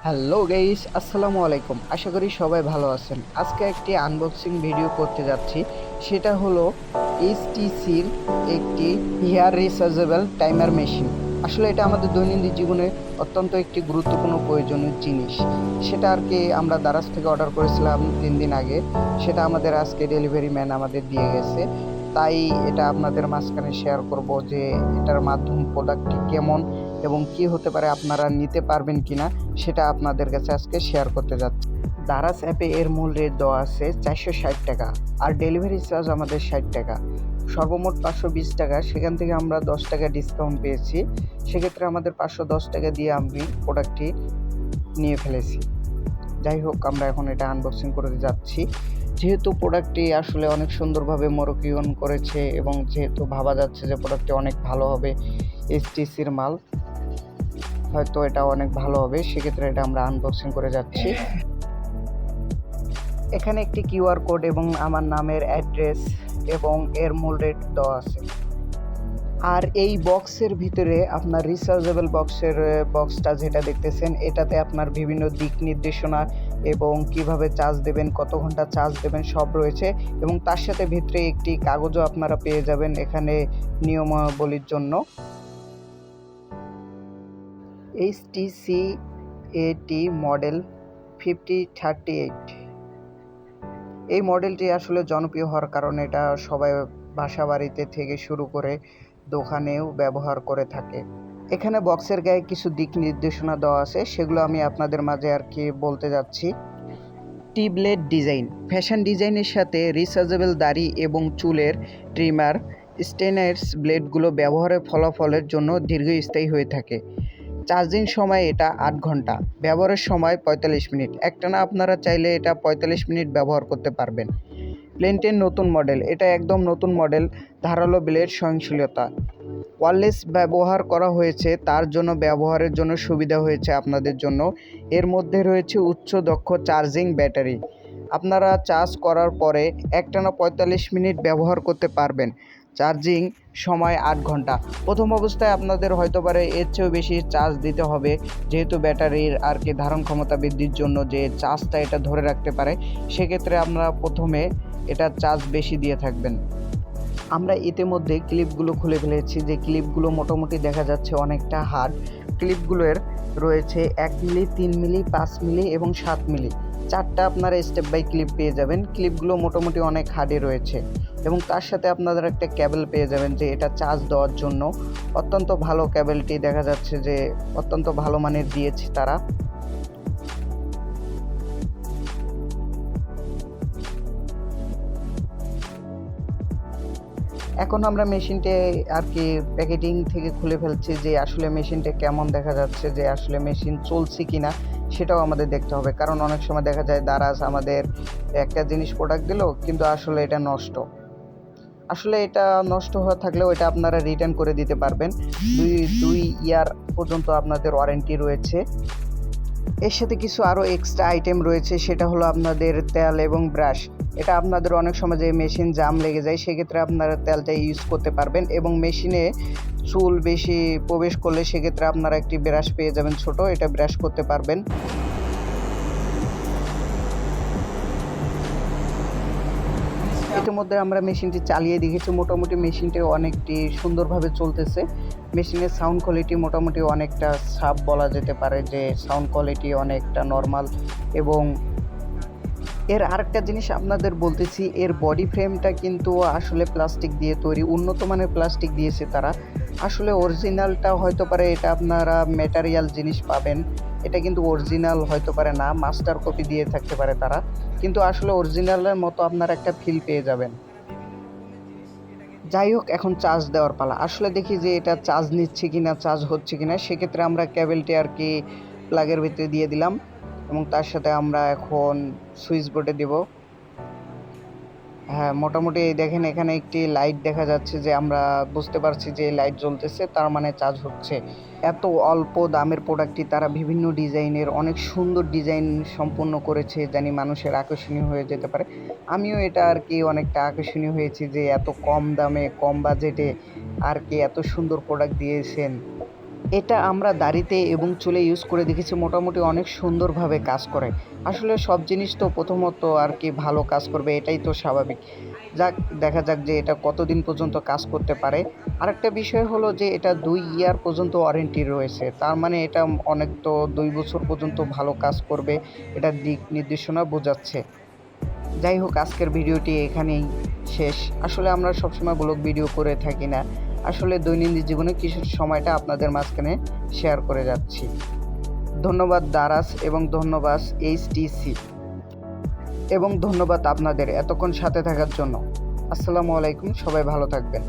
Hello guys, আসসালামু আলাইকুম। আশা করি সবাই ভালো আছেন। আজকে একটি আনবক্সিং ভিডিও করতে যাচ্ছি। সেটা হলো এইচটিসির একটি হেয়ার রিচার্জেবল টাইমার মেশিন। আসলে এটা আমাদের দৈনন্দিন জীবনে অত্যন্ত একটি গুরুত্বপূর্ণ প্রয়োজনীয় জিনিস। সেটা আর কি আমরা দারাজ থেকে অর্ডার করেছিলাম 3 দিন আগে। সেটা আমাদের আজকে ডেলিভারি ম্যান আমাদের দিয়ে গেছে। তাই এটা আপনাদের মাঝখানে শেয়ার করব যে এটার মাধ্যম প্রোডাক্টটি কেমন এবং কি হতে পারে, আপনারা নিতে পারবেন কিনা সেটা আপনাদের কাছে আজকে শেয়ার করতে যাচ্ছি। দারাজ অ্যাপে এর মূল রেট দেওয়া আছে 460 টাকা, আর ডেলিভারি চার্জ আমাদের 60 টাকা, সর্বমোট 520 টাকা। সেখান থেকে আমরা 10 টাকা ডিসকাউন্ট পেয়েছি। সেক্ষেত্রে আমাদের 510 টাকা দিয়ে আমি প্রোডাক্টটি নিয়ে ফেলেছি। যাই হোক, আমরা এখন এটা আনবক্সিং করতে যাচ্ছি। যেহেতু প্রোডাক্টটি আসলে অনেক সুন্দরভাবে মরকিয়ন করেছে এবং যেহেতু ভাবা যাচ্ছে যে প্রোডাক্টটি অনেক ভালো হবে, এইচটিসির মাল, হয়তো এটা অনেক ভালো হবে। সেক্ষেত্রে এটা আমরা আনবক্সিং করে যাচ্ছি। এখানে একটি কিউআর কোড এবং আমার নামের অ্যাড্রেস এবং এর মূল রেট দেওয়া আছে। আর এই বক্সের ভিতরে আপনার রিচার্জেবল বক্সটা যেটা দেখতেছেন, এটাতে আপনার বিভিন্ন দিক নির্দেশনা এবং কিভাবে চার্জ দেবেন, কত ঘন্টা চার্জ দেবেন সব রয়েছে। এবং তার সাথে ভিতরে একটি কাগজও আপনারা পেয়ে যাবেন এখানে নিয়মাবলীর জন্য। এইচটিসি এটি মডেল 5038। এই মডেলটি আসলে জনপ্রিয় হওয়ার কারণে এটা সবাই বাসা বাড়িতে থেকে শুরু করে দোকানেও ব্যবহার করে থাকে। এখানে বক্সের গায়ে কিছু দিক নির্দেশনা দেওয়া আছে, সেগুলো আমি আপনাদের মাঝে আর কি বলতে যাচ্ছি। টি-ব্লেড ডিজাইন, ফ্যাশন ডিজাইনের সাথে রিচার্জেবল দাড়ি এবং চুলের ট্রিমার স্টেনার্স ব্লেডগুলো ব্যবহারের ফলাফলের জন্য দীর্ঘস্থায়ী হয়ে থাকে। চার্জিং সময় এটা 8 ঘন্টা, ব্যবহারের সময় 45 মিনিট। একটানা আপনারা চাইলে এটা 45 মিনিট ব্যবহার করতে পারবেন। প্লেনটের নতুন মডেল, এটা একদম নতুন মডেল। ধারালো ব্লেড, সহনশীলতা, ওয়্যারলেস ব্যবহার করা হয়েছে, তার জন্য ব্যবহারের জন্য সুবিধা হয়েছে আপনাদের জন্য। এর মধ্যে রয়েছে উচ্চ দক্ষ চার্জিং ব্যাটারি। আপনারা চার্জ করার পরে একটানা 45 মিনিট ব্যবহার করতে পারবেন। চার্জিং সময় 8 ঘন্টা। প্রথম অবস্থায় আপনাদের হয়তো পারে এর চেয়েও বেশি চার্জ দিতে হবে, যেহেতু ব্যাটারির আর কি ধারণ ক্ষমতা বৃদ্ধির জন্য যে চার্জটা এটা ধরে রাখতে পারে। সেক্ষেত্রে আমরা প্রথমে এটা চার্জ বেশি দিয়ে থাকবেন। আমরা ইতিমধ্যে ক্লিপগুলো খুলে ফেলেছি, যে ক্লিপগুলো মোটামুটি দেখা যাচ্ছে অনেকটা হার্ড। ক্লিপগুলোর রয়েছে 1 মিলি, 3 মিলি, 5 মিলি এবং 7 মিলি। 4টা আপনারা স্টেপ বাই ক্লিপ পেয়ে যাবেন। ক্লিপগুলো মোটামুটি অনেক হার্ডই রয়েছে এবং তার সাথে আপনারা একটা ক্যাবেল পেয়ে যাবেন, যে এটা চার্জ দেওয়ার জন্য অত্যন্ত ভালো। ক্যাবেলটি দেখা যাচ্ছে যে অত্যন্ত ভালো মানের দিয়েছে তারা। এখন আমরা মেশিনটা আর কি প্যাকেটিং থেকে খুলে ফেলছি, যে আসলে মেশিনটা কেমন দেখা যাচ্ছে, যে আসলে মেশিন চলছে কিনা সেটাও আমাদের দেখতে হবে। কারণ অনেক সময় দেখা যায় দারাজ আমাদের একটা জিনিস প্রোডাক্ট দিল, কিন্তু আসলে এটা নষ্ট। আসলে এটা নষ্ট হয়ে থাকলেও এটা আপনারা রিটার্ন করে দিতে পারবেন। দুই ইয়ার পর্যন্ত আপনাদের ওয়ারেন্টি রয়েছে। এর সাথে কিছু আরও এক্সট্রা আইটেম রয়েছে, সেটা হলো আপনাদের তেল এবং ব্রাশ। এটা আপনাদের অনেক সময় যে মেশিন জাম লেগে যায়, সেক্ষেত্রে আপনারা তেলটা ইউজ করতে পারবেন। এবং মেশিনে চুল বেশি প্রবেশ করলে সেক্ষেত্রে আপনারা একটি ব্রাশ পেয়ে যাবেন ছোট, এটা ব্রাশ করতে পারবেন। ইতিমধ্যে আমরা মেশিনটি চালিয়ে দেখেছি, মোটামুটি মেশিনটি অনেকটি সুন্দরভাবে চলতেছে। মেশিনের সাউন্ড কোয়ালিটি মোটামুটি অনেকটা সাব বলা যেতে পারে, যে সাউন্ড কোয়ালিটি অনেকটা নর্মাল। এবং এর আরেকটা জিনিস আপনাদের বলতেছি, এর বডি ফ্রেমটা কিন্তু আসলে প্লাস্টিক দিয়ে তৈরি, উন্নত মানের প্লাস্টিক দিয়েছে তারা। আসলে অরিজিনালটা হয়তো পারে এটা আপনারা ম্যাটেরিয়াল জিনিস পাবেন, এটা কিন্তু অরিজিনাল হয়তো পারে না, মাস্টার কপি দিয়ে থাকতে পারে তারা, কিন্তু আসলে অরিজিনালের মতো আপনারা একটা ফিল পেয়ে যাবেন। যাই হোক, এখন চার্জ দেওয়ার পালা। আসলে দেখি যে এটা চার্জ নিচ্ছে কিনা, চার্জ হচ্ছে কিনা। সেক্ষেত্রে আমরা কেবেলটি আর কি প্লাগের ভিতরে দিয়ে দিলাম এবং তার সাথে আমরা এখন সুইচ বোর্ডে দেব। হ্যাঁ, মোটামুটি দেখেন এখানে একটি লাইট দেখা যাচ্ছে, যে আমরা বুঝতে পারছি যে লাইট জ্বলতেছে, তার মানে চার্জ হচ্ছে। এত অল্প দামের প্রোডাক্টটি তারা বিভিন্ন ডিজাইনের অনেক সুন্দর ডিজাইন সম্পূর্ণ করেছে, জানি মানুষের আকর্ষণীয় হয়ে যেতে পারে। আমিও এটা আর কি অনেকটা আকর্ষণীয় হয়েছি, যে এত কম দামে কম বাজেটে আর কি এত সুন্দর প্রোডাক্ট দিয়েছেন। এটা আমরা দাড়িতে এবং চুলে ইউজ করে দেখেছি, মোটামুটি অনেক সুন্দরভাবে কাজ করে। আসলে সব জিনিস তো প্রথমত আর কি ভালো কাজ করবে এটাই তো স্বাভাবিক। দেখা যাক যে এটা কতদিন পর্যন্ত কাজ করতে পারে। আরেকটা বিষয় হলো যে এটা 2 ইয়ার পর্যন্ত ওয়ারেন্টি রয়েছে। তার মানে এটা অনেক, তো 2 বছর পর্যন্ত ভালো কাজ করবে, এটার দিক নির্দেশনা বোঝাচ্ছে। যাই হোক, আজকের ভিডিওটি এখানেই শেষ। আসলে আমরা সবসময় ব্লগ ভিডিও করে থাকি না, আসলে দৈনন্দিন জীবনে কিছু সময়টা আপনাদের মাঝখানে শেয়ার করে যাচ্ছি। ধন্যবাদ দারাজ এবং ধন্যবাদ এইচটিসি এবং ধন্যবাদ আপনাদের এতক্ষণ সাথে থাকার জন্য। আসসালামু আলাইকুম, সবাই ভালো থাকবেন।